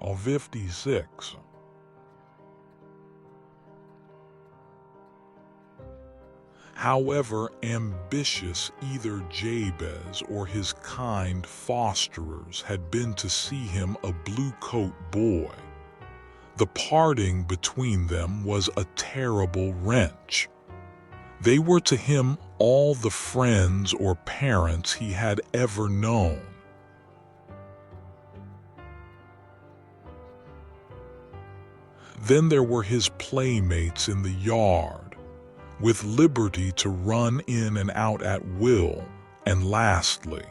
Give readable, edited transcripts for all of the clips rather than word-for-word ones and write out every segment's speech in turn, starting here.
of 56. However ambitious either Jabez or his kind fosterers had been to see him a blue-coat boy, the parting between them was a terrible wrench. They were to him all the friends or parents he had ever known. Then there were his playmates in the yard, with liberty to run in and out at will, and lastly,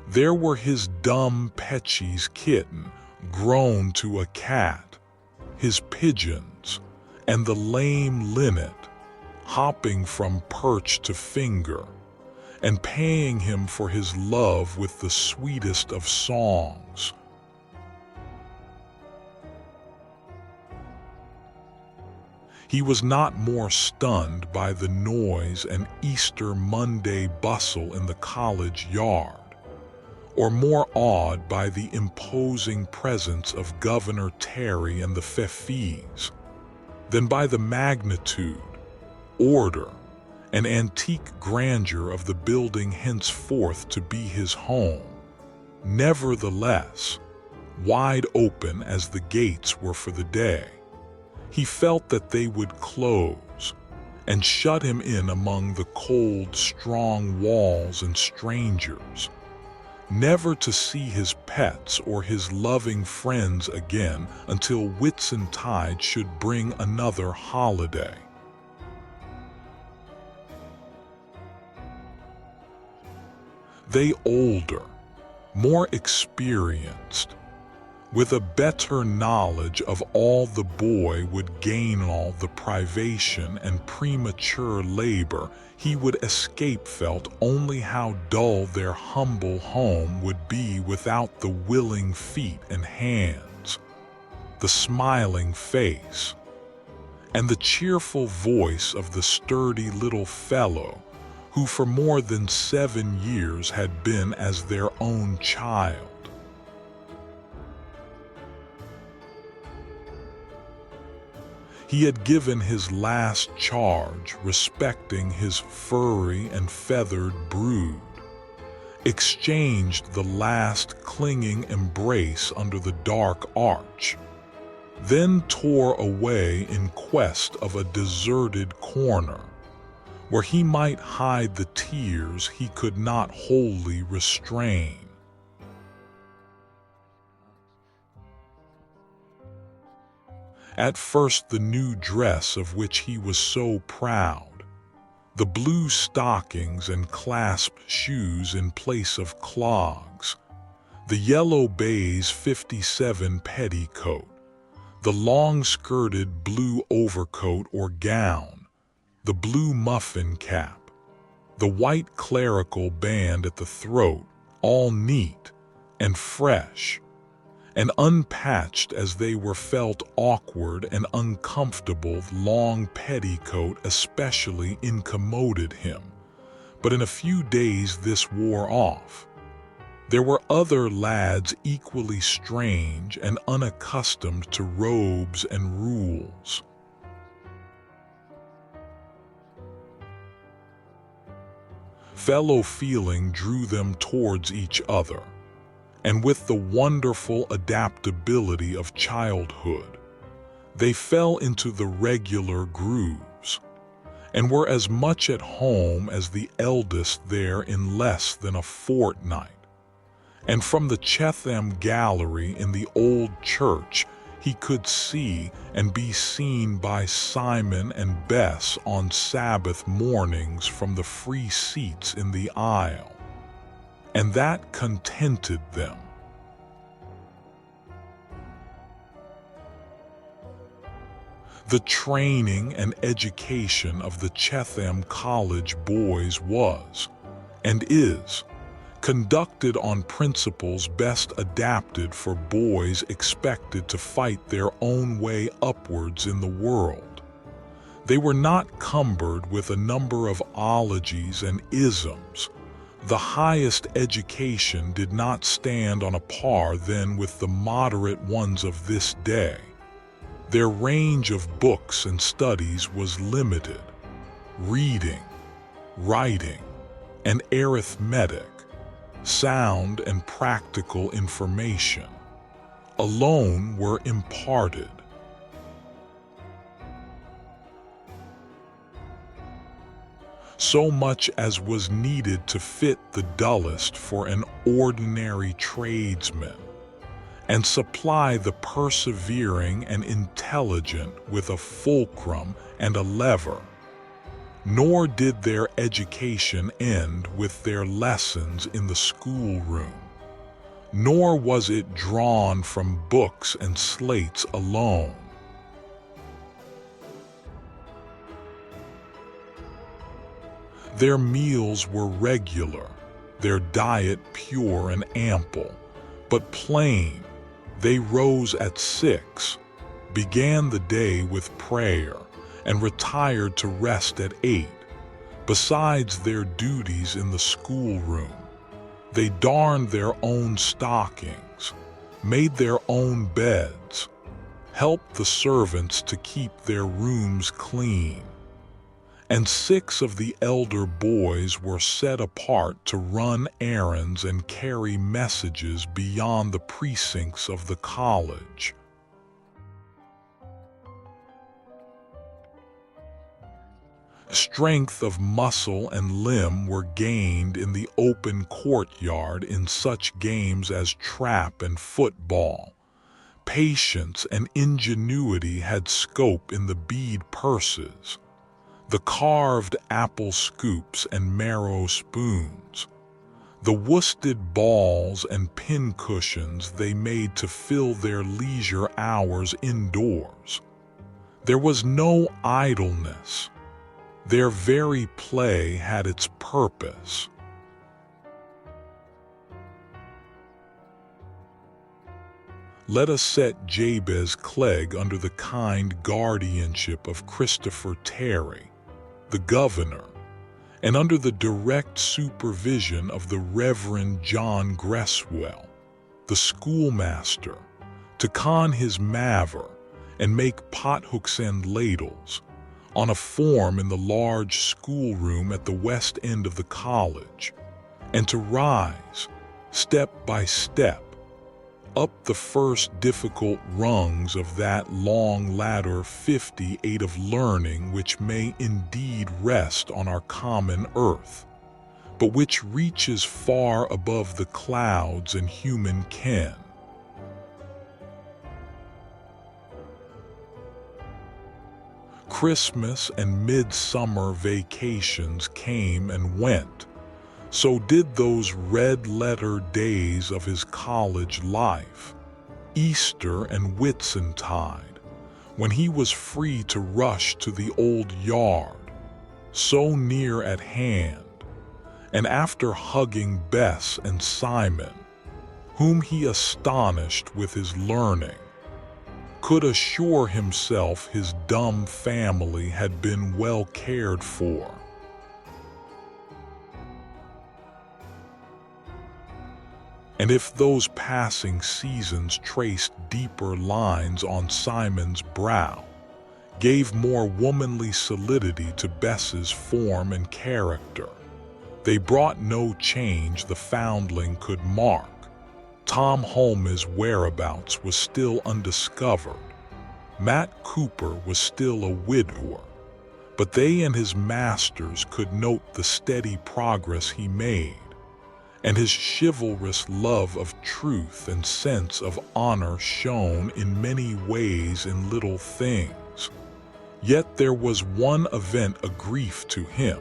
there were his dumb Petchy's kitten, grown to a cat, his pigeons, and the lame linnet, hopping from perch to finger, and paying him for his love with the sweetest of songs. He was not more stunned by the noise and Easter Monday bustle in the college yard, or more awed by the imposing presence of Governor Terry and the Fefis, than by the magnitude, order, and antique grandeur of the building henceforth to be his home. Nevertheless, wide open as the gates were for the day, he felt that they would close and shut him in among the cold, strong walls and strangers, never to see his pets or his loving friends again until Whitsuntide should bring another holiday. They older, more experienced, with a better knowledge of all the boy would gain all the privation and premature labor he would escape felt only how dull their humble home would be without the willing feet and hands, the smiling face, and the cheerful voice of the sturdy little fellow who for more than 7 years had been as their own child. He had given his last charge respecting his furry and feathered brood, exchanged the last clinging embrace under the dark arch, then tore away in quest of a deserted corner, where he might hide the tears he could not wholly restrain. At first the new dress of which he was so proud, the blue stockings and clasped shoes in place of clogs, the yellow baize 57 petticoat, the long-skirted blue overcoat or gown, the blue muffin cap, the white clerical band at the throat, all neat and fresh, and unpatched as they were felt awkward and uncomfortable. Long petticoat especially incommoded him, but in a few days this wore off. There were other lads equally strange and unaccustomed to robes and rules. Fellow feeling drew them towards each other, and with the wonderful adaptability of childhood, they fell into the regular grooves, and were as much at home as the eldest there in less than a fortnight. And from the Chatham gallery in the old church he could see and be seen by Simon and Bess on Sabbath mornings from the free seats in the aisle, and that contented them. The training and education of the Chatham College boys was, and is, conducted on principles best adapted for boys expected to fight their own way upwards in the world. They were not cumbered with a number of ologies and isms, The highest education did not stand on a par then with the moderate ones of this day. Their range of books and studies was limited. Reading, writing, and arithmetic, sound and practical information alone were imparted. So much as was needed to fit the dullest for an ordinary tradesman, and supply the persevering and intelligent with a fulcrum and a lever. Nor did their education end with their lessons in the schoolroom, nor was it drawn from books and slates alone. Their meals were regular, their diet pure and ample, but plain. They rose at 6, began the day with prayer, and retired to rest at 8. Besides their duties in the schoolroom, they darned their own stockings, made their own beds, helped the servants to keep their rooms clean. And 6 of the elder boys were set apart to run errands and carry messages beyond the precincts of the college. Strength of muscle and limb were gained in the open courtyard in such games as trap and football. Patience and ingenuity had scope in the bead purses, the carved apple scoops and marrow spoons, the worsted balls and pin cushions they made to fill their leisure hours indoors. There was no idleness. Their very play had its purpose. Let us set Jabez Clegg under the kind guardianship of Christopher Terry, the governor, and under the direct supervision of the Reverend John Gresswell, the schoolmaster, to con his maver and make pothooks and ladles, on a form in the large schoolroom at the west end of the college, and to rise, step by step, up the first difficult rungs of that long ladder 58 of learning which may indeed rest on our common earth, but which reaches far above the clouds and human ken. Christmas and midsummer vacations came and went. So did those red-letter days of his college life, Easter and Whitsuntide, when he was free to rush to the old yard, so near at hand, and after hugging Bess and Simon, whom he astonished with his learning, could assure himself his dumb family had been well cared for. And if those passing seasons traced deeper lines on Simon's brow, gave more womanly solidity to Bess's form and character, they brought no change the foundling could mark. Tom Holmes' whereabouts was still undiscovered. Matt Cooper was still a widower, but they and his masters could note the steady progress he made, and his chivalrous love of truth and sense of honor shone in many ways in little things. Yet there was one event a grief to him.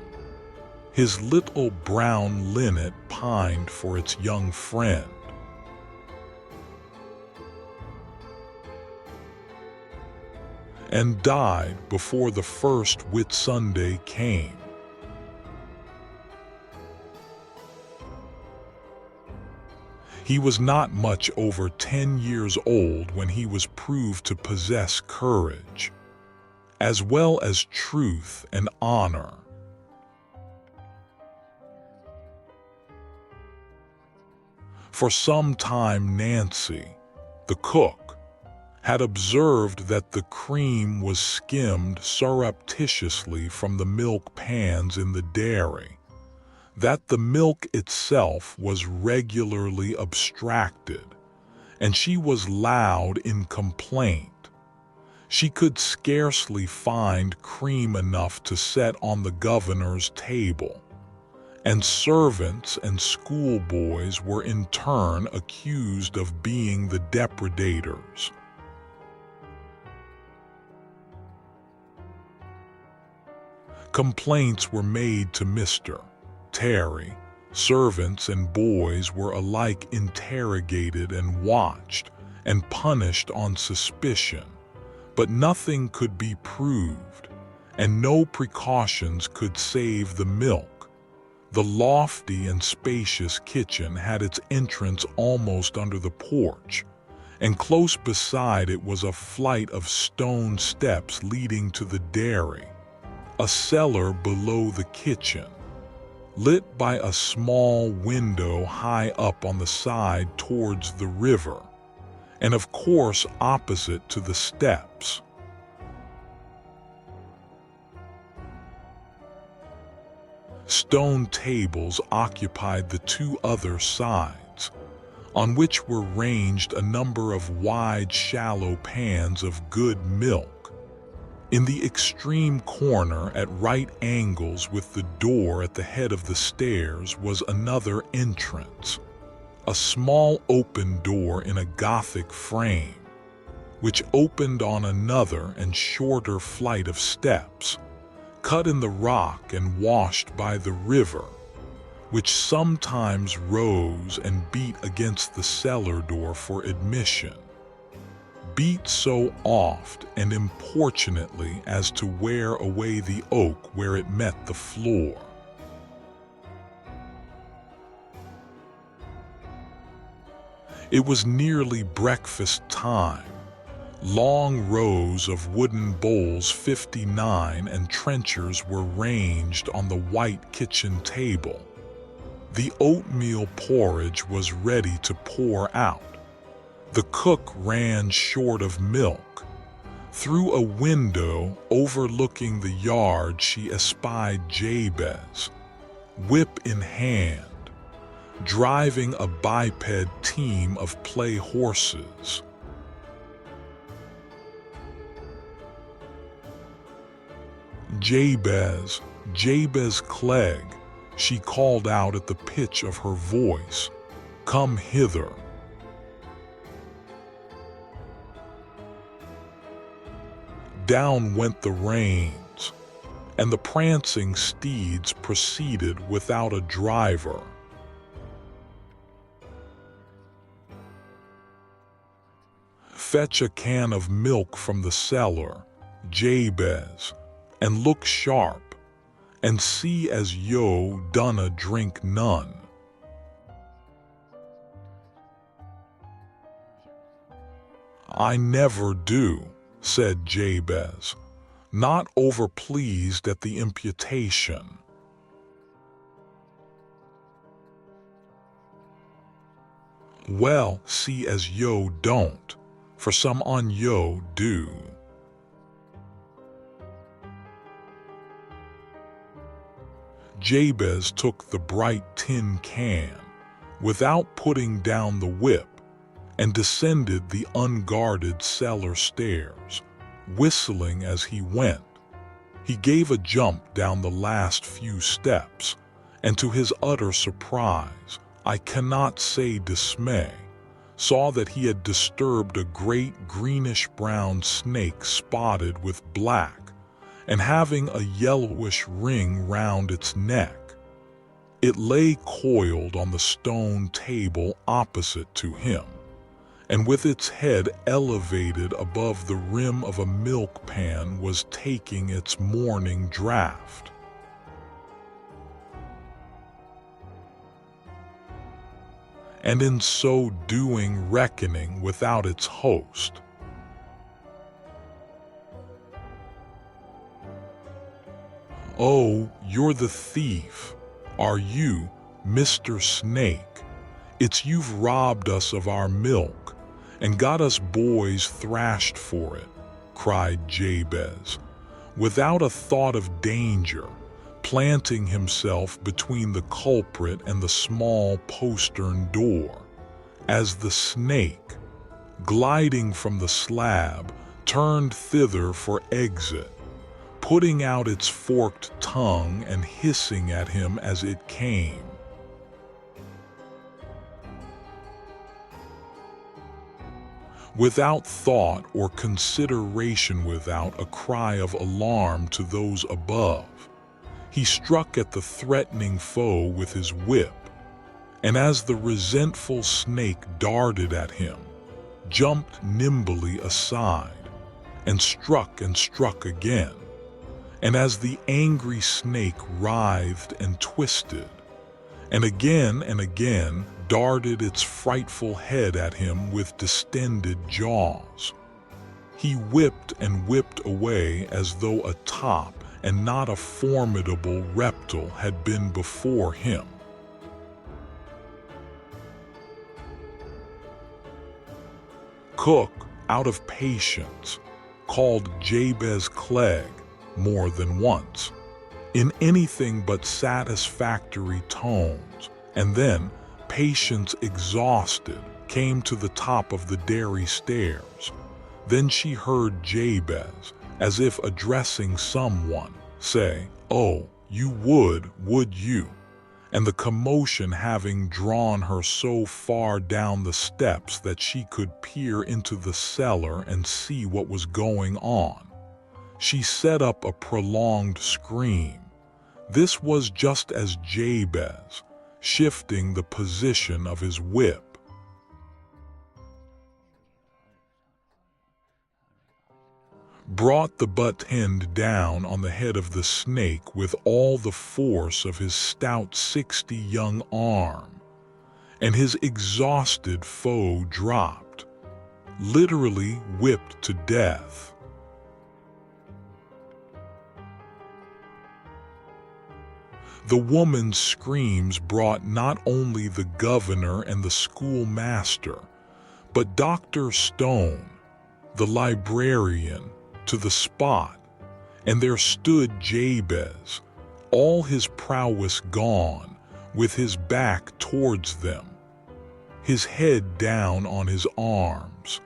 His little brown linnet pined for its young friend. And died before the first Whitsunday came. He was not much over 10 years old when he was proved to possess courage, as well as truth and honor. For some time Nancy, the cook, had observed that the cream was skimmed surreptitiously from the milk pans in the dairy, that the milk itself was regularly abstracted, and she was loud in complaint. She could scarcely find cream enough to set on the governor's table, and servants and schoolboys were in turn accused of being the depredators. Complaints were made to Mr. Terry. Servants and boys were alike interrogated and watched and punished on suspicion, but nothing could be proved, and no precautions could save the milk. The lofty and spacious kitchen had its entrance almost under the porch, and close beside it was a flight of stone steps leading to the dairy, a cellar below the kitchen, lit by a small window high up on the side towards the river, and of course opposite to the steps. Stone tables occupied the two other sides, on which were ranged a number of wide, shallow pans of good milk. In the extreme corner, at right angles with the door at the head of the stairs, was another entrance, a small open door in a Gothic frame, which opened on another and shorter flight of steps, cut in the rock and washed by the river, which sometimes rose and beat against the cellar door for admission, beat so oft and importunately as to wear away the oak where it met the floor. It was nearly breakfast time. Long rows of wooden bowls 59 and trenchers were ranged on the white kitchen table. The oatmeal porridge was ready to pour out. The cook ran short of milk. Through a window overlooking the yard she espied Jabez, whip in hand, driving a biped team of play horses. "Jabez, Jabez Clegg," she called out at the pitch of her voice, "come hither." Down went the reins, and the prancing steeds proceeded without a driver. "Fetch a can of milk from the cellar, Jabez, and look sharp, and see as yo dunna drink none." "I never do," said Jabez, not overpleased at the imputation. "Well, see as yo don't, for some on yo do." Jabez took the bright tin can, without putting down the whip, and descended the unguarded cellar stairs, whistling as he went. He gave a jump down the last few steps, and to his utter surprise, I cannot say dismay, saw that he had disturbed a great greenish-brown snake spotted with black, and having a yellowish ring round its neck. It lay coiled on the stone table opposite to him, and with its head elevated above the rim of a milk pan was taking its morning draught. And in so doing reckoning without its host. "Oh, you're the thief, are you, Mr. Snake?" It's you've robbed us of our milk and got us boys thrashed for it," cried Jabez, without a thought of danger, planting himself between the culprit and the small postern door, as the snake, gliding from the slab, turned thither for exit, putting out its forked tongue and hissing at him as it came. Without thought or consideration, without a cry of alarm to those above, he struck at the threatening foe with his whip, and as the resentful snake darted at him, jumped nimbly aside, and struck again, and as the angry snake writhed and twisted, and again darted its frightful head at him with distended jaws, he whipped and whipped away as though a top and not a formidable reptile had been before him. Cook, out of patience, called Jabez Clegg more than once, in anything but satisfactory tones, and then, patience exhausted, came to the top of the dairy stairs. Then she heard Jabez, as if addressing someone, say, "Oh, you would you?" And the commotion having drawn her so far down the steps that she could peer into the cellar and see what was going on, she set up a prolonged scream. This was just as Jabez, shifting the position of his whip, brought the butt end down on the head of the snake with all the force of his stout 60 young arm, and his exhausted foe dropped, literally whipped to death. The woman's screams brought not only the governor and the schoolmaster, but Dr. Stone, the librarian, to the spot, and there stood Jabez, all his prowess gone, with his back towards them, his head down on his arms,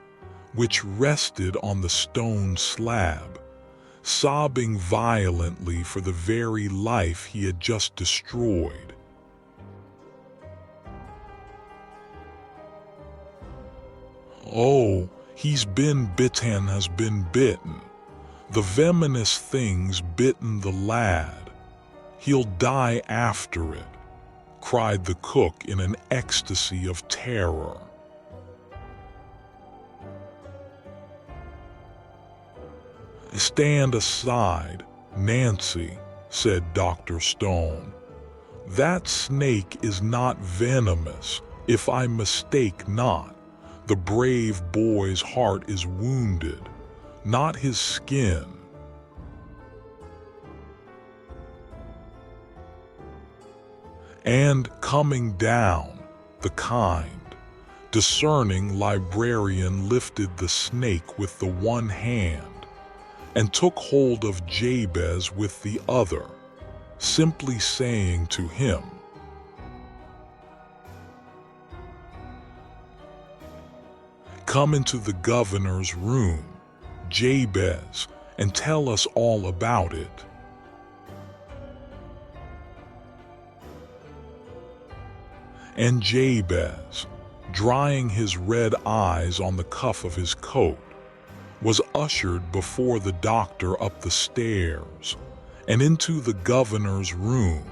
which rested on the stone slab, sobbing violently for the very life he had just destroyed. "Oh, he's been bitten, has been bitten. The venomous thing's bitten the lad. He'll die after it," cried the cook in an ecstasy of terror. "Stand aside, Nancy," said Dr. Stone. "That snake is not venomous, if I mistake not. The brave boy's heart is wounded, not his skin." And coming down, the kind, discerning librarian lifted the snake with the one hand and took hold of Jabez with the other, simply saying to him, "Come into the governor's room, Jabez, and tell us all about it." And Jabez, drying his red eyes on the cuff of his coat, was ushered before the doctor up the stairs and into the governor's room,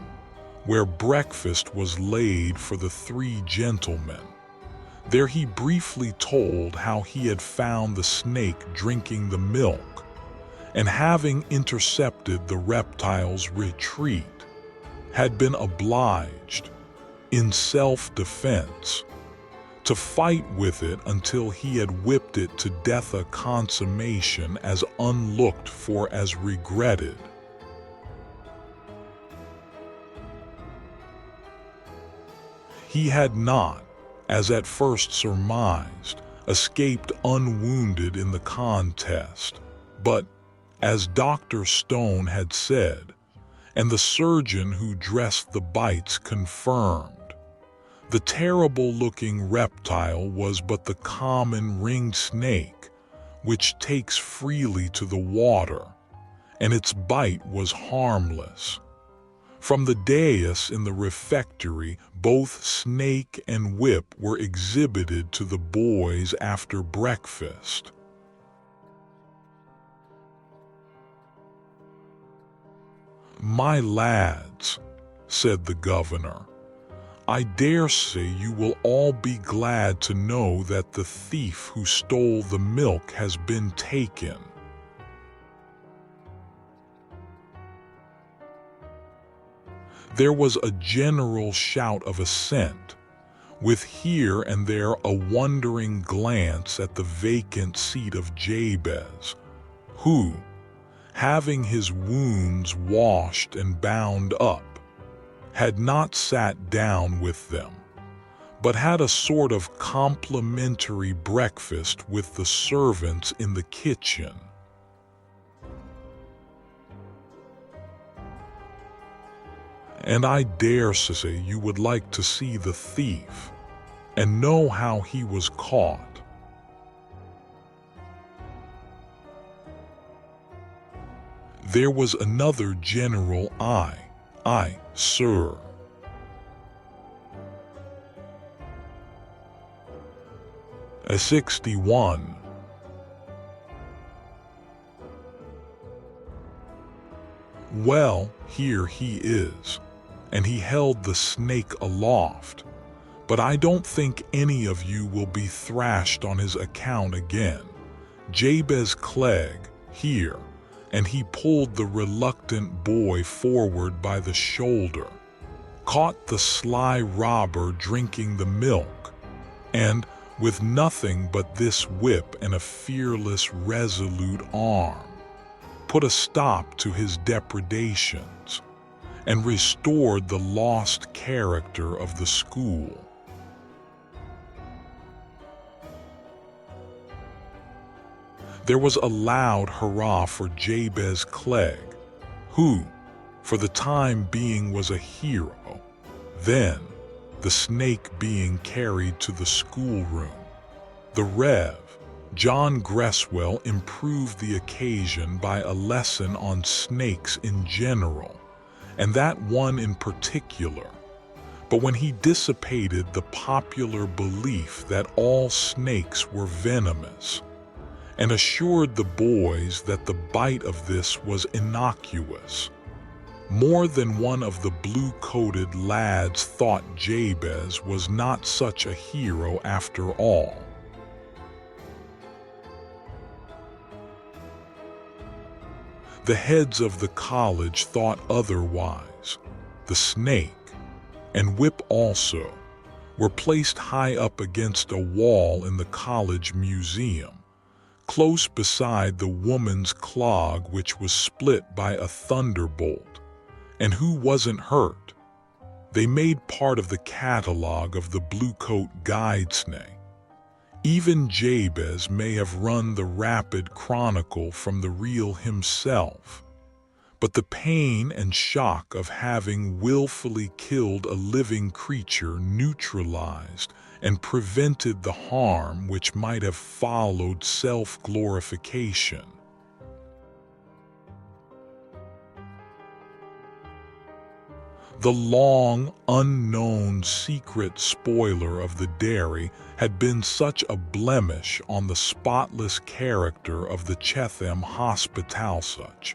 where breakfast was laid for the 3 gentlemen. There he briefly told how he had found the snake drinking the milk, and having intercepted the reptile's retreat, had been obliged, in self-defense, to fight with it until he had whipped it to death, a consummation as unlooked for as regretted. He had not, as at first surmised, escaped unwounded in the contest. But, as Dr. Stone had said, and the surgeon who dressed the bites confirmed, the terrible-looking reptile was but the common ringed snake, which takes freely to the water, and its bite was harmless. From the dais in the refectory, both snake and whip were exhibited to the boys after breakfast. "My lads," said the governor, "I dare say you will all be glad to know that the thief who stole the milk has been taken." There was a general shout of assent, with here and there a wondering glance at the vacant seat of Jabez, who, having his wounds washed and bound up, had not sat down with them, but had a sort of complimentary breakfast with the servants in the kitchen. And I dare say you would like to see the thief, and know how he was caught. There was another general "Aye, sir." A 61. "Well, here he is," and he held the snake aloft, "but I don't think any of you will be thrashed on his account again. Jabez Clegg, here," and he pulled the reluctant boy forward by the shoulder, caught the sly robber drinking the milk, and, with nothing but this whip and a fearless, resolute arm, put a stop to his depredations, and restored the lost character of the school. There was a loud hurrah for Jabez Clegg, who, for the time being, was a hero. Then, the snake being carried to the schoolroom, the Rev. John Gresswell improved the occasion by a lesson on snakes in general, and that one in particular. But when he dissipated the popular belief that all snakes were venomous, and assured the boys that the bite of this was innocuous, more than one of the blue-coated lads thought Jabez was not such a hero after all. The heads of the college thought otherwise. The snake, and whip also, were placed high up against a wall in the college museum, close beside the woman's clog, which was split by a thunderbolt, and who wasn't hurt. They made part of the catalogue of the Bluecoat Guidesney. Even Jabez may have run the rapid chronicle from the reel himself, but the pain and shock of having willfully killed a living creature neutralized and prevented the harm which might have followed self-glorification. The long, unknown, secret spoiler of the dairy had been such a blemish on the spotless character of the Chatham Hospital, such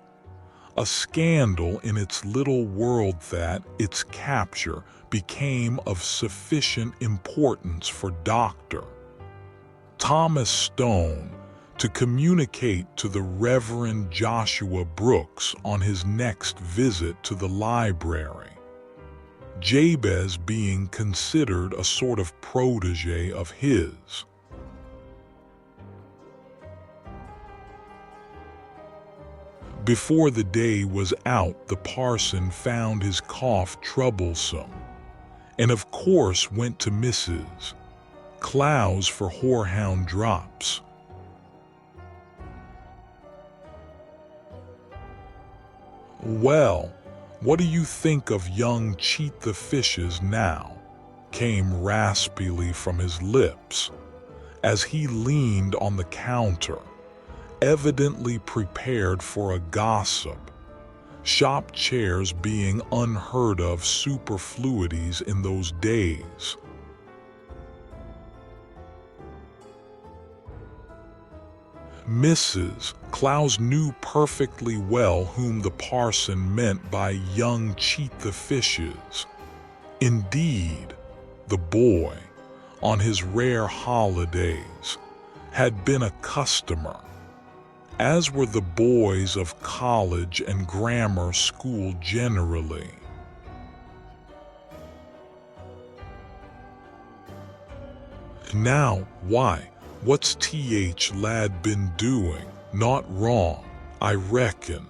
a scandal in its little world, that its capture became of sufficient importance for Dr. Thomas Stone to communicate to the Reverend Joshua Brooks on his next visit to the library, Jabez being considered a sort of protege of his. Before the day was out, the parson found his cough troublesome, and of course went to Mrs. Clows for horehound drops. Well, what do you think of young Cheat the Fishes now? Came raspily from his lips as he leaned on the counter, evidently prepared for a gossip. Shop chairs being unheard of superfluities in those days. Mrs. Clows knew perfectly well whom the parson meant by young Cheat the Fishes. Indeed, the boy, on his rare holidays, had been a customer, as were the boys of college and grammar school generally. Now, why? What's Th lad been doing? Not wrong, I reckon.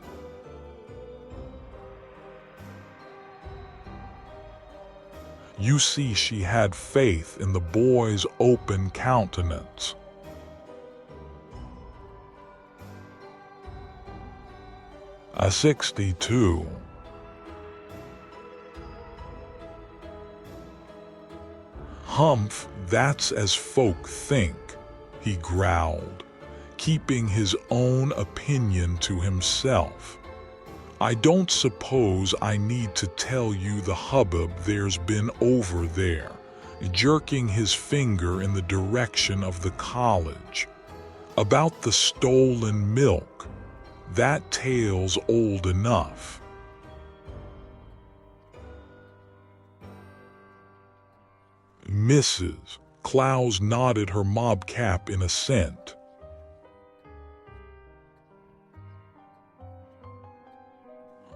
You see, she had faith in the boy's open countenance. A 62. Humph, that's as folk think, he growled, keeping his own opinion to himself. I don't suppose I need to tell you the hubbub there's been over there, jerking his finger in the direction of the college, about the stolen milk. That tale's old enough. Mrs. Clows nodded her mob cap in assent.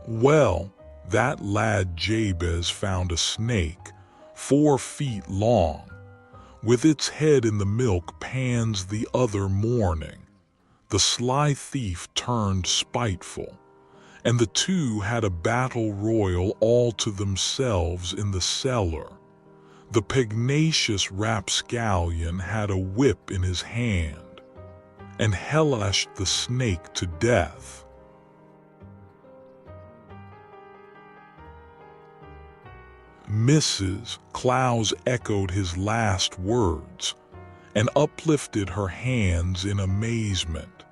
Well, that lad Jabez found a snake, 4 feet long, with its head in the milk pans the other morning. The sly thief turned spiteful, and the two had a battle royal all to themselves in the cellar. The pugnacious rapscallion had a whip in his hand, and hellashed the snake to death. Mrs. Clows echoed his last words, and uplifted her hands in amazement.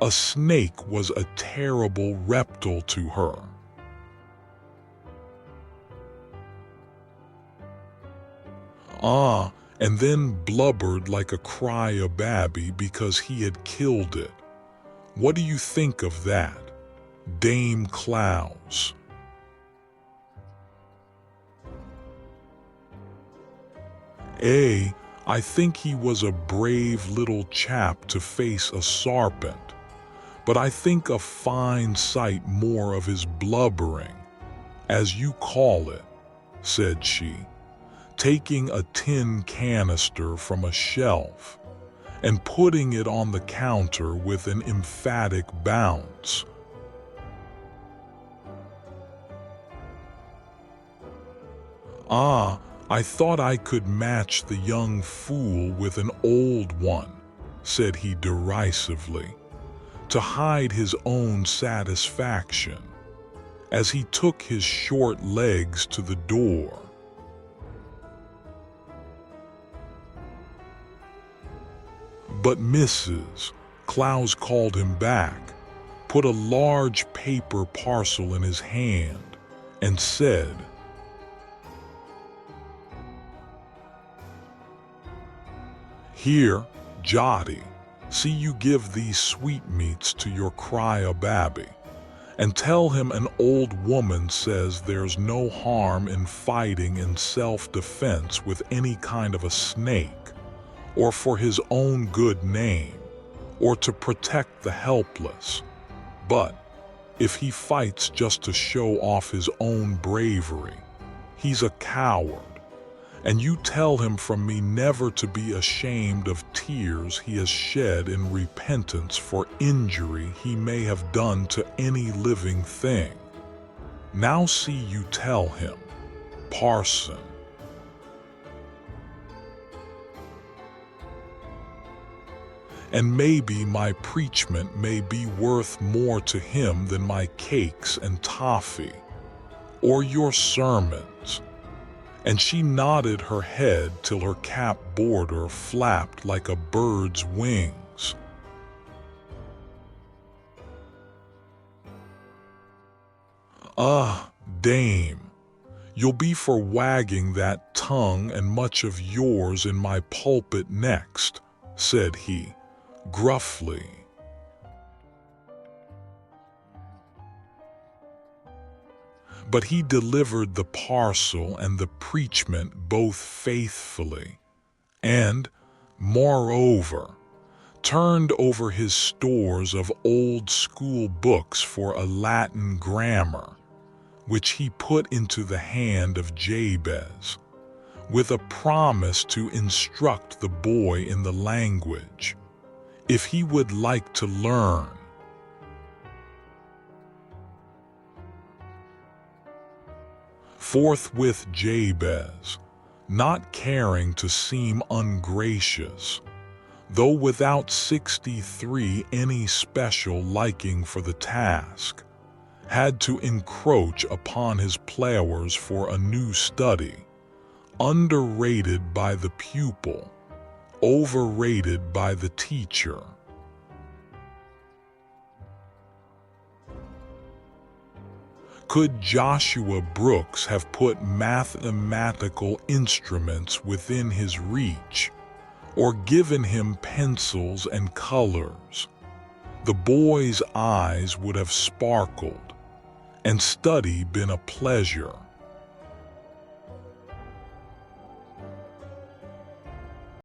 A snake was a terrible reptile to her. And then blubbered like a cry-a-baby because he had killed it. What do you think of that, Dame Clows? I think he was a brave little chap to face a sarpent, but I think a fine sight more of his blubbering, as you call it, said she, taking a tin canister from a shelf and putting it on the counter with an emphatic bounce. I thought I could match the young fool with an old one, said he derisively, to hide his own satisfaction, as he took his short legs to the door. But Mrs. Clows called him back, put a large paper parcel in his hand, and said, Here, Jotty, see you give these sweetmeats to your cry-a-baby, and tell him an old woman says there's no harm in fighting in self-defense with any kind of a snake, or for his own good name, or to protect the helpless. But if he fights just to show off his own bravery, he's a coward. And you tell him from me never to be ashamed of tears he has shed in repentance for injury he may have done to any living thing. Now see you tell him, Parson. and maybe my preachment may be worth more to him than my cakes and toffee, or your sermons." And she nodded her head till her cap border flapped like a bird's wings. "Ah, dame, you'll be for wagging that tongue and much of yours in my pulpit next," said he, gruffly. But he delivered the parcel and the preachment both faithfully, and, moreover, turned over his stores of old school books for a Latin grammar, which he put into the hand of Jabez, with a promise to instruct the boy in the language, if he would like to learn. Forthwith Jabez, not caring to seem ungracious, though without 63 any special liking for the task, had to encroach upon his players for a new study, underrated by the pupil, overrated by the teacher. Could Joshua Brooks have put mathematical instruments within his reach, or given him pencils and colors, the boy's eyes would have sparkled, and study been a pleasure.